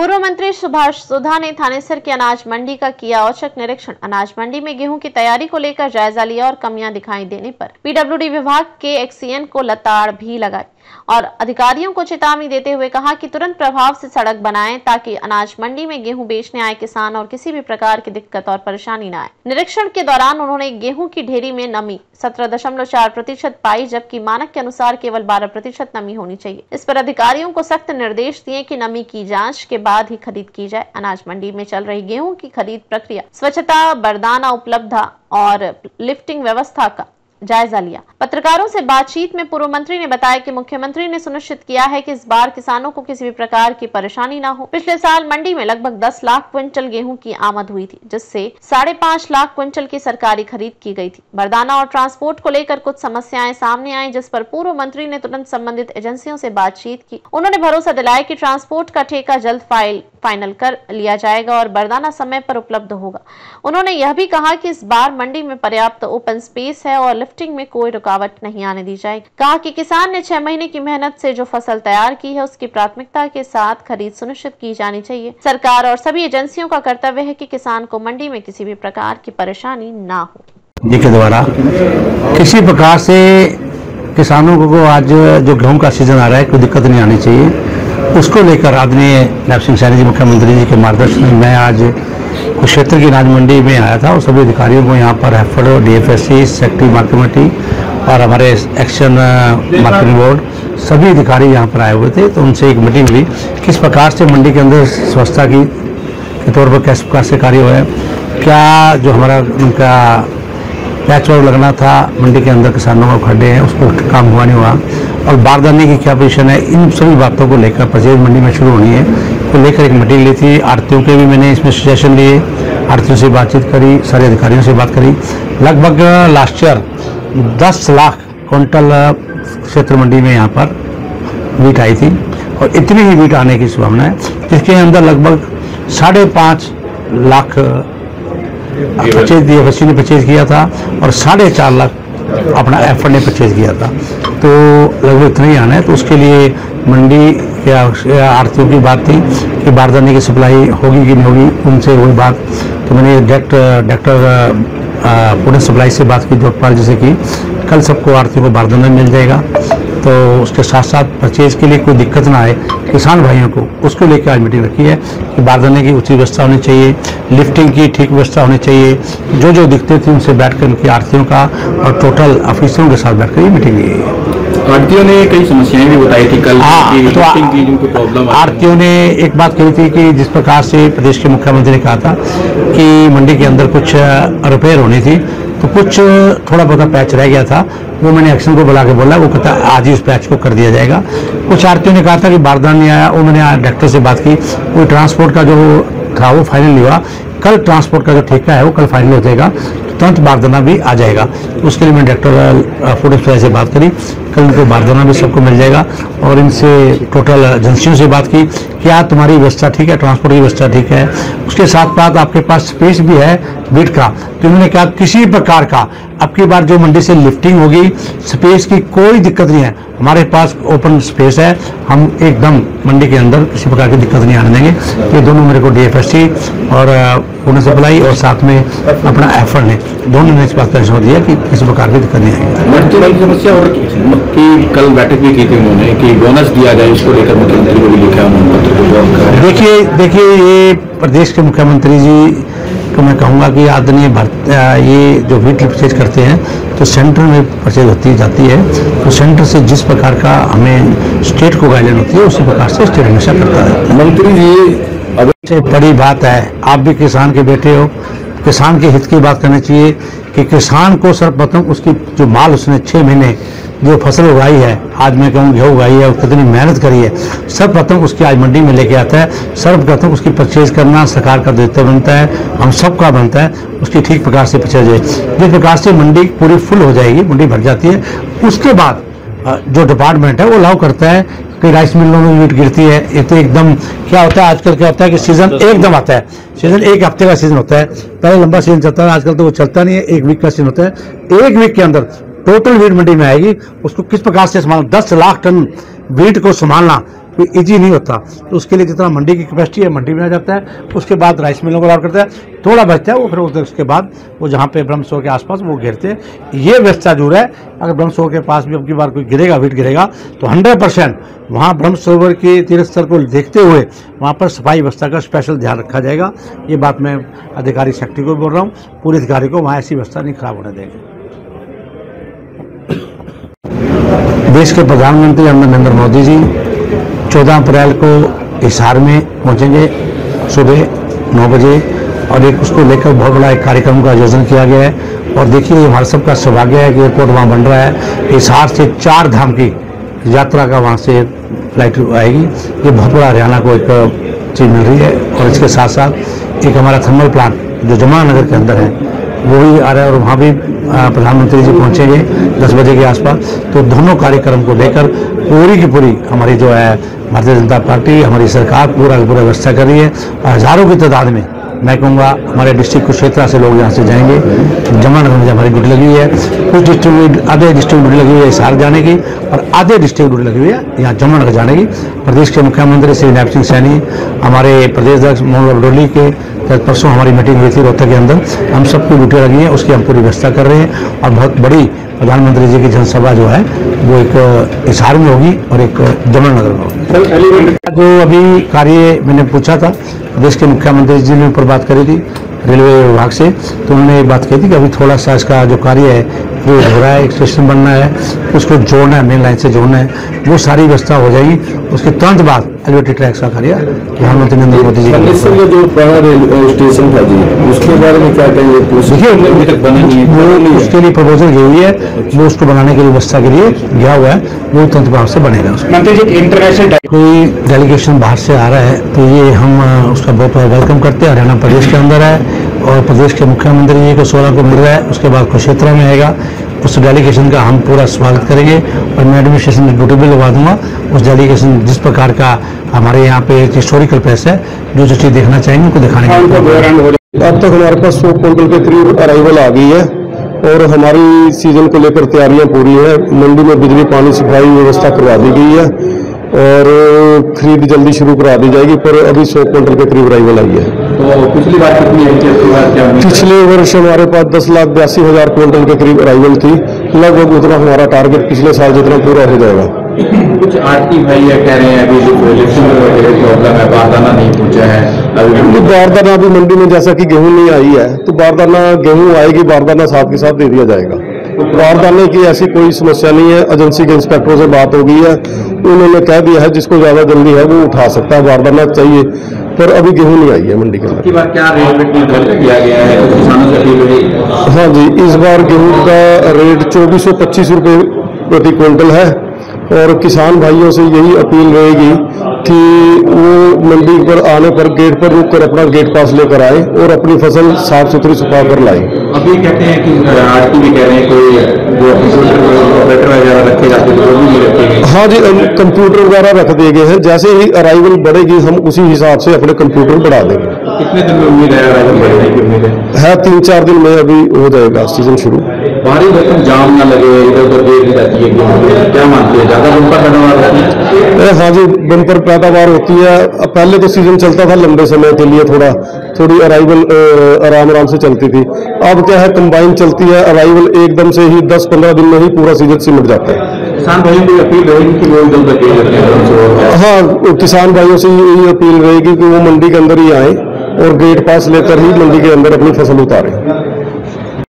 पूर्व मंत्री सुभाष सुधा ने थानेसर की अनाज मंडी का किया औचक निरीक्षण। अनाज मंडी में गेहूं की तैयारी को लेकर जायजा लिया और कमियां दिखाई देने पर पीडब्ल्यूडी विभाग के एक्सीएन को लताड़ भी लगाई और अधिकारियों को चेतावनी देते हुए कहा कि तुरंत प्रभाव से सड़क बनाएं ताकि अनाज मंडी में गेहूं बेचने आए किसान और किसी भी प्रकार की दिक्कत और परेशानी न आए। निरीक्षण के दौरान उन्होंने गेहूं की ढेरी में नमी 17.4% पाई, जबकि मानक के अनुसार केवल 12% नमी होनी चाहिए। इस पर अधिकारियों को सख्त निर्देश दिए कि नमी की जांच के बाद ही खरीद की जाए। अनाज मंडी में चल रही गेहूं की खरीद प्रक्रिया, स्वच्छता, बरदाना उपलब्धता और लिफ्टिंग व्यवस्था का जायजा लिया। पत्रकारों से बातचीत में पूर्व मंत्री ने बताया कि मुख्यमंत्री ने सुनिश्चित किया है कि इस बार किसानों को किसी भी प्रकार की परेशानी न हो। पिछले साल मंडी में लगभग 10 लाख क्विंटल गेहूं की आमद हुई थी, जिससे 5.5 लाख क्विंटल की सरकारी खरीद की गई थी। बरदाना और ट्रांसपोर्ट को लेकर कुछ समस्याएं सामने आई, जिस पर पूर्व मंत्री ने तुरंत संबंधित एजेंसियों से बातचीत की। उन्होंने भरोसा दिलाया कि ट्रांसपोर्ट का ठेका जल्द फाइनल कर लिया जाएगा और बरदाना समय पर उपलब्ध होगा। उन्होंने यह भी कहा कि इस बार मंडी में पर्याप्त ओपन स्पेस है और लिफ्टिंग में कोई रुकावट नहीं आने दी जाएगी। कहा कि किसान ने 6 महीने की मेहनत से जो फसल तैयार की है उसकी प्राथमिकता के साथ खरीद सुनिश्चित की जानी चाहिए। सरकार और सभी एजेंसियों का कर्तव्य है कि किसान को मंडी में किसी भी प्रकार की परेशानी ना हो। के द्वारा किसी प्रकार से किसानों को आज जो गेहूं का सीजन आ रहा है कोई दिक्कत नहीं आनी चाहिए, उसको लेकर आदरणीय नायब सिंह सैनी जी मुख्यमंत्री जी के मार्गदर्शन में मैं आज कुछ क्षेत्र की अनाज मंडी में आया था और सभी अधिकारियों को यहाँ पर एफएडओ, डीएफएससी, सेक्रेटरी मार्केट कमेटी और हमारे एक्शन मार्केटिंग बोर्ड सभी अधिकारी यहाँ पर आए हुए थे। तो उनसे एक मीटिंग हुई किस प्रकार से मंडी के अंदर स्वच्छता के तौर पर किस प्रकार से कार्य हुआ है, क्या जो हमारा उनका पैच वर्क लगना था मंडी के अंदर किसानों को खड्डे हैं उसको काम हुआ नहीं हुआ और बारदाने की क्या पोजीशन है, इन सभी बातों को लेकर परचेज मंडी में शुरू होनी है को लेकर एक मीटिंग ली थी। आड़तियों के भी मैंने इसमें सजेशन लिए, आड़तियों से बातचीत करी, सारे अधिकारियों से बात करी। लगभग लास्ट ईयर 10 लाख क्विंटल क्षेत्र मंडी में यहाँ पर वीट आई थी और इतनी ही वीट आने की संभावना है, जिसके अंदर लगभग 5.5 लाख परचेज डीएफएससी ने परचेज किया था और 4.5 लाख अपना एफएड ने परचेज किया था। तो लगभग इतना ही आना है। तो उसके लिए मंडी के आड़तियों की बात थी कि बारदाने की सप्लाई होगी कि नहीं होगी, उनसे वही बात। तो मैंने डायरेक्टर पुणे सप्लाई से बात की जोधपाल जी से की, कल सबको आड़तियों को बारदाना मिल जाएगा। तो उसके साथ साथ परचेज के लिए कोई दिक्कत ना आए किसान भाइयों को, उसको लेकर आज मीटिंग रखी है कि बारदाने की उचित व्यवस्था होनी चाहिए, लिफ्टिंग की ठीक व्यवस्था होनी चाहिए। जो दिक्कतें थी उनसे बैठकर उनकी आड़तियों का और टोटल ऑफिसरों के साथ बैठकर ये मीटिंग हुई है। आड़तियों ने कई समस्याएं भी बताई थी कल। तो आड़तियों ने एक बात कही थी कि जिस प्रकार से प्रदेश के मुख्यमंत्री ने कहा था कि मंडी के अंदर कुछ रिपेयर होनी थी, तो कुछ थोड़ा बहुत पैच रह गया था, वो मैंने एक्शन को बुला के बोला, वो कहता आज ही उस पैच को कर दिया जाएगा। कुछ आड़तियों ने कहा था कि बारदाना नहीं आया, वो मैंने डायरेक्टर से बात की, वो ट्रांसपोर्ट का जो था वो फाइनल नहीं हुआ, कल ट्रांसपोर्ट का जो ठेका है वो कल फाइनल हो जाएगा, तुरंत बारदाना भी आ जाएगा। उसके लिए मैंने डायरेक्टर फूड सप्लाई से बात करी, कल उनको बारदाना भी सबको मिल जाएगा। और इनसे टोटल एजेंसियों से बात की, क्या तुम्हारी व्यवस्था ठीक है, ट्रांसपोर्ट की व्यवस्था ठीक है, उसके साथ साथ आपके पास स्पेस भी है वीट का। तो उन्होंने कहा किसी प्रकार का अब की बार जो मंडी से लिफ्टिंग होगी, स्पेस की कोई दिक्कत नहीं है, हमारे पास ओपन स्पेस है, हम एकदम मंडी के अंदर किसी प्रकार की दिक्कत नहीं आने देंगे। ये दोनों मेरे को डीएफएससी और पुणे सप्लाई और साथ में अपना एफएड ने दोनों ने इस बात का जोर दिया कि किसी प्रकार की दिक्कत नहीं आएगी। समस्या और कि कल बैठक भी की थी उन्होंने कि बोनस दिया जाए, इसको लेकर मुख्यमंत्री को भी लिखा उन्होंने। देखिए ये प्रदेश के मुख्यमंत्री जी को मैं कहूँगा कि आदरणीय ये जो वीट परचेज करते हैं तो सेंटर में परचेज होती जाती है, तो सेंटर से जिस प्रकार का हमें स्टेट को गाइडलाइन होती है उसी प्रकार से स्टेट हमेशा करता है। मंत्री जी सबसे बड़ी बात है, आप भी किसान के बेटे हो, किसान के हित की बात करनी चाहिए कि किसान को सर्वप्रथम उसकी जो माल उसने 6 महीने जो फसल उगाई है, आज मैं कहूँ गेहूँ उगाई है, कितनी मेहनत करी है, सर्वप्रथम उसकी आज मंडी में लेके आता है। सर्वप्रथम उसकी परचेज करना सरकार का दायित्व बनता है, हम सबका बनता है, उसकी ठीक प्रकार से परचेज है। जिस प्रकार से मंडी पूरी फुल हो जाएगी, मंडी भर जाती है, उसके बाद जो डिपार्टमेंट है वो अलाउ करता है कि राइस मिलों में वीट गिरती है। ये तो एकदम क्या होता है आजकल, क्या होता है कि सीजन एकदम आता है, सीजन 1 हफ्ते का सीजन होता है, पहले लंबा सीजन चलता है, आजकल तो वो चलता नहीं है, 1 वीक का सीजन होता है। 1 वीक के अंदर टोटल वीट मंडी में आएगी, उसको किस प्रकार से संभालना, 10 लाख टन वीट को संभालना कोई ईजी नहीं होता। तो उसके लिए जितना मंडी की कैपेसिटी है मंडी में आ जाता है, उसके बाद राइस मिलों को अलॉट करता है, थोड़ा बचता है वो, फिर उसके बाद वो जहाँ पे ब्रह्मसरोवर के आसपास वो घेरते हैं। ये व्यवस्था जो है, अगर ब्रह्मसरोवर के पास भी अब की बार कोई गिरेगा, वीट गिरेगा, तो 100% वहाँ ब्रह्मसरोवर के तीर्थ स्थल को देखते हुए वहाँ पर सफाई व्यवस्था का स्पेशल ध्यान रखा जाएगा। ये बात मैं अधिकारी सेक्रेटरी को बोल रहा हूँ, पूरे अधिकारी को वहाँ ऐसी व्यवस्था नहीं खराब होने देंगे। देश के प्रधानमंत्री नरेंद्र मोदी जी 14 अप्रैल को हिसार में पहुंचेंगे सुबह 9 बजे, और एक उसको लेकर बहुत बड़ा एक कार्यक्रम का आयोजन किया गया है। और देखिए हमारा सबका सौभाग्य है कि एयरपोर्ट वहाँ बन रहा है। हिसार से 4 धाम की यात्रा का वहाँ से फ्लाइट आएगी। ये बहुत बड़ा हरियाणा को एक चीज़ मिल रही है। और इसके साथ साथ एक हमारा थर्मल प्लांट जो जमुनानगर के अंदर है वो भी आ रहा है, और वहाँ भी प्रधानमंत्री जी पहुँचेंगे 10 बजे के आसपास। तो दोनों कार्यक्रम को लेकर पूरी की पूरी हमारी जो है भारतीय जनता पार्टी, हमारी सरकार पूरा व्यवस्था कर रही है। हज़ारों की तादाद में मैं कहूँगा हमारे डिस्ट्रिक्ट कुरुक्षेत्र से लोग यहाँ से जाएंगे। जमुनानगर में हमारी ड्यूटी लगी हुई है, कुछ डिस्ट्रिक्ट आधे डिस्ट्रिक्ट ड्यूटी लगी हुई है हिसार जाने की, और आधे डिस्ट्रिक्ट ड्यूटी लगी हुई है यहाँ जमुनानगर जाने की। प्रदेश के मुख्यमंत्री श्री नैब सिंह सैनी, हमारे प्रदेश अध्यक्ष मोहन बडोली के परसों हमारी मीटिंग हुई थी रोहतक के अंदर, हम सबकी ड्यूटी लगी है, उसकी हम पूरी व्यवस्था कर रहे हैं। और बहुत बड़ी प्रधानमंत्री जी की जनसभा जो है वो एक हिसार में होगी और एक जमुनानगर में होगी। जो अभी कार्य मैंने पूछा था, प्रदेश के मुख्यमंत्री जी ने ऊपर बात करी थी रेलवे विभाग से, तो उन्होंने बात की थी कि अभी थोड़ा सा इसका जो कार्य है वो हो रहा है, एक स्टेशन बनना है, उसको जोड़ना है, मेन लाइन से जोड़ना है, वो सारी व्यवस्था हो जाएगी। उसके तुरंत बाद एलिवेटेड ट्रैक्स का कार्य प्रधानमंत्री नरेंद्र मोदी जी जो पुराना रेलवे स्टेशन था जी, उसके बारे में क्या कहेंगे? देखिए वो उसके लिए प्रपोजल गई हुई है, वो उसको बनाने की व्यवस्था के लिए गया हुआ है, वो तुरंत भाव से बनेगा। मंत्री जी, इंटरनेशनल कोई डेलीगेशन बाहर से आ रहा है तो ये हम उसका बहुत वेलकम करते हैं। हरियाणा प्रदेश के अंदर है और प्रदेश के मुख्यमंत्री जी को 16 को मिल रहा है, उसके बाद कुरुक्षेत्र में आएगा। उस डेलीगेशन का हम पूरा स्वागत करेंगे और मैं एडमिनिस्ट्रेशन में ड्यूटी भी लगवा दूंगा। उस डेलीगेशन जिस प्रकार का हमारे यहाँ पे एक हिस्टोरिकल प्लेस है, जो जो चीज़ देखना चाहेंगे उनको दिखाने का। अब तक हमारे पास 100 क्विंटल के करीब अराइवल आ गई है और हमारी सीजन को लेकर तैयारियां पूरी है। मंडी में बिजली पानी सफाई व्यवस्था करवा दी गई है और खरीद जल्दी शुरू करा दी जाएगी, पर अभी 100 क्विंटल के करीब अराइवल आई है। तो पिछली बार कितनी आई थी? पिछले वर्ष हमारे पास 10,82,000 क्विंटल के करीब अराइवल थी। लगभग उतना हमारा टारगेट पिछले साल जितना पूरा हो जाएगा। कुछ आरती भाई कह रहे हैं अभी इलेक्शन में प्रॉब्लम है, बारदाना नहीं पहुंचा है अभी। बारदाना अभी मंडी में जैसा कि गेहूं नहीं आई है तो बारदाना गेहूं आएगी, बारदाना साथ के साथ दे दिया जाएगा। तो बारदाने की ऐसी कोई समस्या नहीं है। एजेंसी के इंस्पेक्टरों से बात हो गई है, उन्होंने कह दिया है जिसको ज्यादा जल्दी है वो उठा सकता है, बारदाना चाहिए, पर अभी गेहूं नहीं आई है मंडी के अंदर। बार क्या रेट निर्धारित किया गया है किसानों से अपील हुई? हाँ जी, इस बार गेहूं का रेट 2425 रुपये प्रति क्विंटल है और किसान भाइयों से यही अपील रहेगी कि वो मंडी पर आने पर गेट पर रुककर अपना गेट पास लेकर आए और अपनी फसल साफ सुथरी सुखा कर लाए। अभी कहते हैं कि आरती भी कह रहे हैं कोई जो कंप्यूटर वगैरह रखे जाते हैं वो भी नहीं रखे गए। हाँ जी, कंप्यूटर वगैरह रख दिए गए हैं। जैसे ही अराइवल बढ़ेगी हम उसी हिसाब से अपने कंप्यूटर बढ़ा देंगे। कितने दिन में उम्मीद है अराइवल बढ़ने की उम्मीद है? 3-4 दिन में अभी हो जाएगा सीजन शुरू। भारी भरकम जाम ना लगे, इधर उधर देर जाती है, क्या मानते हैं? ज्यादा बम्पर पैदावार होती है? हाँ जी, बम्पर पैदावार होती है। पहले तो सीजन चलता था लंबे समय के लिए, थोड़ी अराइवल आराम से चलती थी। अब क्या है, कंबाइन चलती है, अराइवल एकदम से ही 10-15 दिन में ही पूरा सीजन सिमट जाता है। किसान भाइयों को अपील रहेगी कि वो जल्द हाँ, किसान भाइयों से यही अपील रहेगी कि वो मंडी के अंदर ही आए और गेट पास लेकर ही मंडी के अंदर अपनी फसल उतारें।